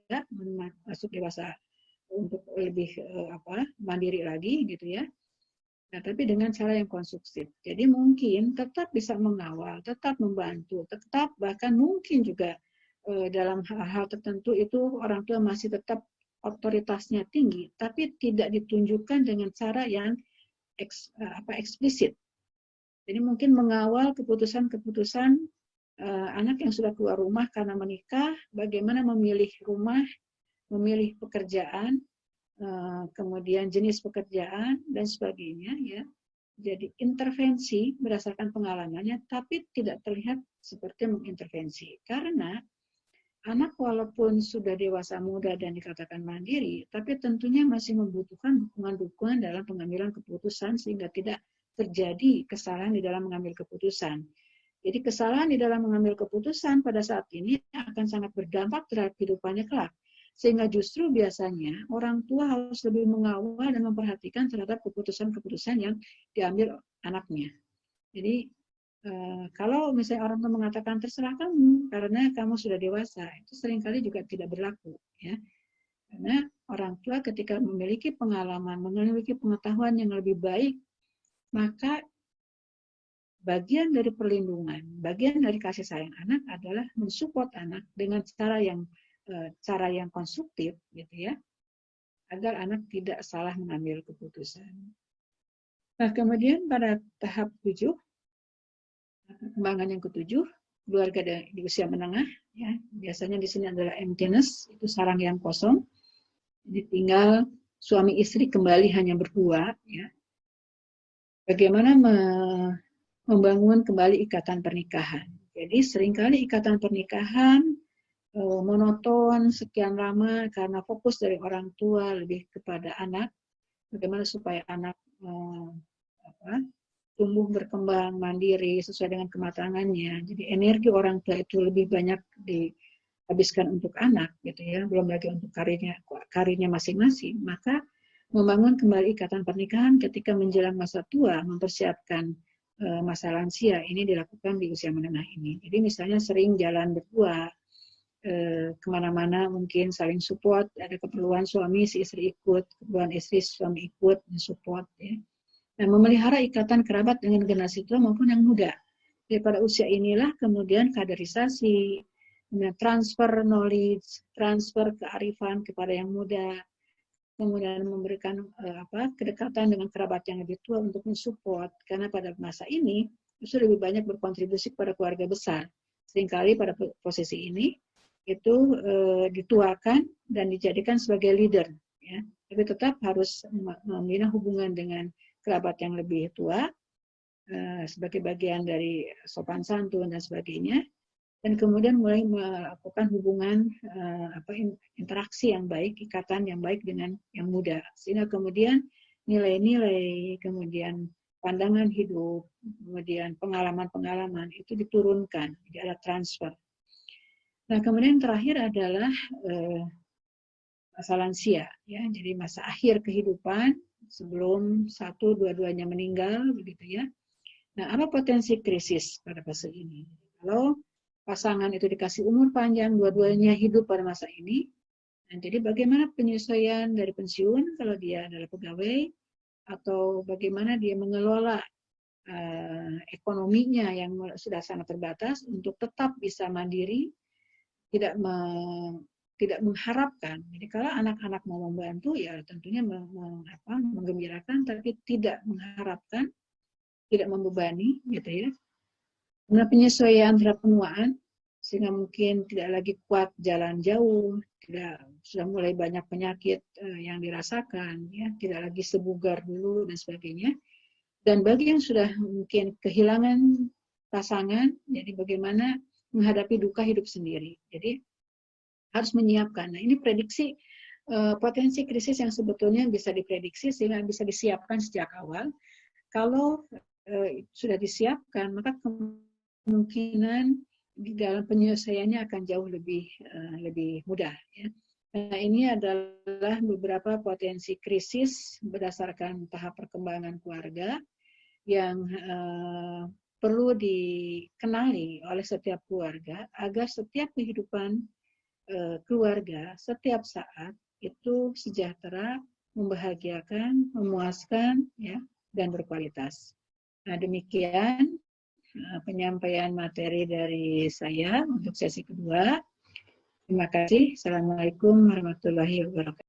masuk dewasa untuk lebih mandiri lagi gitu ya. Nah, tapi dengan cara yang konstruktif. Jadi mungkin tetap bisa mengawal, tetap membantu, tetap bahkan mungkin juga dalam hal-hal tertentu itu orang tua masih tetap otoritasnya tinggi, tapi tidak ditunjukkan dengan cara yang eksplisit. Jadi mungkin mengawal keputusan-keputusan anak yang sudah keluar rumah karena menikah, bagaimana memilih rumah, memilih pekerjaan, kemudian jenis pekerjaan dan sebagainya ya. Jadi intervensi berdasarkan pengalamannya, tapi tidak terlihat seperti mengintervensi. Karena anak walaupun sudah dewasa muda dan dikatakan mandiri, tapi tentunya masih membutuhkan dukungan-dukungan dalam pengambilan keputusan sehingga tidak terjadi kesalahan di dalam mengambil keputusan. Jadi kesalahan di dalam mengambil keputusan pada saat ini akan sangat berdampak terhadap kehidupannya kelak. Sehingga justru biasanya orang tua harus lebih mengawal dan memperhatikan terhadap keputusan-keputusan yang diambil anaknya. Jadi kalau misalnya orang tua mengatakan terserah kamu karena kamu sudah dewasa, itu seringkali juga tidak berlaku. Ya. Karena orang tua ketika memiliki pengalaman, memiliki pengetahuan yang lebih baik, maka bagian dari perlindungan, bagian dari kasih sayang anak adalah mensupport anak dengan cara yang konstruktif gitu ya, agar anak tidak salah mengambil keputusan. Nah, kemudian pada tahap 7, perkembangan yang ke-7, keluarga di usia menengah ya, biasanya di sini adalah emptiness, itu sarang yang kosong. Jadi tinggal suami istri kembali hanya berdua ya. Bagaimana membangun kembali ikatan pernikahan. Jadi seringkali ikatan pernikahan monoton sekian lama karena fokus dari orang tua lebih kepada anak, bagaimana supaya anak tumbuh berkembang mandiri sesuai dengan kematangannya. Jadi energi orang tua itu lebih banyak dihabiskan untuk anak, gitu ya, belum lagi untuk karirnya masing-masing. Maka membangun kembali ikatan pernikahan ketika menjelang masa tua, mempersiapkan masa lansia ini dilakukan di usia menengah ini. Jadi misalnya sering jalan berdua, kemana-mana mungkin saling support, ada keperluan suami si istri ikut, keperluan istri suami ikut, support ya. Nah, memelihara ikatan kerabat dengan generasi tua maupun yang muda. Jadi pada usia inilah kemudian kaderisasi, transfer knowledge, transfer kearifan kepada yang muda, kemudian memberikan kedekatan dengan kerabat yang lebih tua untuk mensupport, karena pada masa ini justru lebih banyak berkontribusi kepada keluarga besar. Seringkali pada posisi ini itu dituakan dan dijadikan sebagai leader, ya. Tapi tetap harus membina hubungan dengan kerabat yang lebih tua sebagai bagian dari sopan santun dan sebagainya, dan kemudian mulai melakukan hubungan interaksi yang baik, ikatan yang baik dengan yang muda, sehingga kemudian nilai-nilai, kemudian pandangan hidup, kemudian pengalaman-pengalaman itu diturunkan, jadi ada transfer. Nah, kemudian terakhir adalah masa lansia, ya. Jadi masa akhir kehidupan sebelum dua-duanya meninggal, begitu ya. Nah, apa potensi krisis pada fase ini? Kalau pasangan itu dikasih umur panjang, dua-duanya hidup pada masa ini, nah, jadi bagaimana penyesuaian dari pensiun kalau dia adalah pegawai, atau bagaimana dia mengelola ekonominya yang sudah sangat terbatas untuk tetap bisa mandiri, tidak mengharapkan. Jadi kalau anak-anak mau membantu ya tentunya menggembirakan, tapi tidak mengharapkan, tidak membebani, gitu ya. Nah, penyesuaian terhadap penuaan sehingga mungkin tidak lagi kuat jalan jauh, sudah mulai banyak penyakit yang dirasakan, ya, tidak lagi sebugar dulu dan sebagainya. Dan bagi yang sudah mungkin kehilangan pasangan, jadi bagaimana menghadapi duka hidup sendiri. Jadi harus menyiapkan. Nah, ini prediksi potensi krisis yang sebetulnya bisa diprediksi sehingga bisa disiapkan sejak awal. Kalau sudah disiapkan, maka kemungkinan di dalam penyelesaiannya akan jauh lebih mudah. Ya. Nah, ini adalah beberapa potensi krisis berdasarkan tahap perkembangan keluarga yang perlu dikenali oleh setiap keluarga agar setiap kehidupan keluarga setiap saat itu sejahtera, membahagiakan, memuaskan, ya, dan berkualitas. Nah, demikian penyampaian materi dari saya untuk sesi kedua. Terima kasih. Assalamualaikum warahmatullahi wabarakatuh.